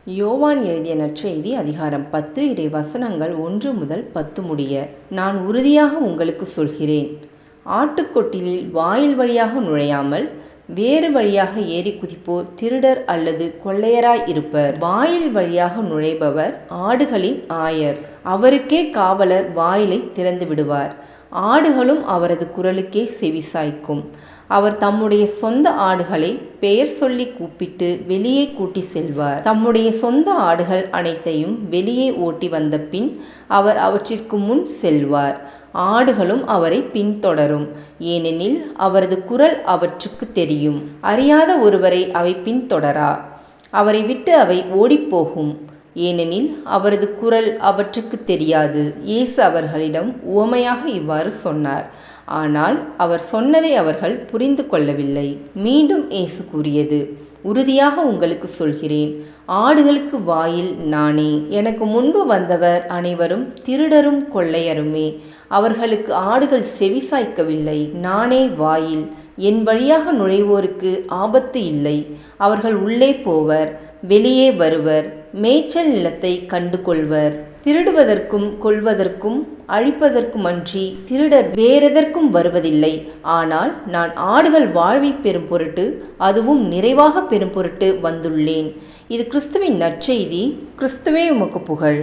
யோவான் எழுதிய நற்செய்தி அதிகாரம் 10 இறை வசனங்கள் 1 முதல் 10 முடிய. நான் உறுதியாக உங்களுக்கு சொல்கிறேன், ஆட்டுக்கொட்டிலில் வாயில் வழியாக நுழையாமல் வேறு வழியாக ஏறி குதிப்போர் திருடர் அல்லது கொள்ளையராய் இருப்பர். வாயில் வழியாக நுழைபவர் ஆடுகளின் ஆயர். அவருக்கே காவலர் வாயிலை திறந்து விடுவார். ஆடுகளும் அவரது குரலுக்கே செவிசாய்க்கும். அவர் தம்முடைய சொந்த ஆடுகளை பெயர் சொல்லி கூப்பிட்டு வெளியே கூட்டி செல்வார். தம்முடைய சொந்த ஆடுகள் அனைத்தையும் வெளியே ஓட்டி வந்த பின் அவர் அவற்றிற்கு முன் செல்வார். ஆடுகளும் அவரை பின்தொடரும், ஏனெனில் அவரது குரல் அவற்றுக்கு தெரியும். அறியாத ஒருவரை அவை பின்தொடரா. அவரை விட்டு அவை ஓடிப்போகும், ஏனெனில் அவரது குரல் அவற்றுக்கு தெரியாது. இயேசு அவர்களிடம் உவமையாக இவ்வாறு சொன்னார், ஆனால் அவர் சொன்னதை அவர்கள் புரிந்து கொள்ளவில்லை. மீண்டும் இயேசு கூறியது, உறுதியாக உங்களுக்கு சொல்கிறேன், ஆடுகளுக்கு வாயில் நானே. எனக்கு முன்பு வந்தவர் அனைவரும் திருடரும் கொள்ளையருமே. அவர்களுக்கு ஆடுகள் செவிசாய்க்கவில்லை. நானே வாயில். என் வழியாக நுழைவோருக்கு ஆபத்து இல்லை. அவர்கள் உள்ளே போவர், வெளியே வருவர், மேய்ச்சல் நிலத்தை கண்டு கொள்வர். திருடுவதற்கும் கொல்வதற்கும் அழிப்பதற்குமன்றி திருடர் வேறெதற்கும் வருவதில்லை. ஆனால் நான் ஆடுகள் வாழ்வை பெறும் பொருட்டு, அதுவும் நிறைவாக பெறும் பொருட்டு வந்துள்ளேன். இது கிறிஸ்துவின் நற்செய்தி. கிறிஸ்துவே உமக்கு புகழ்.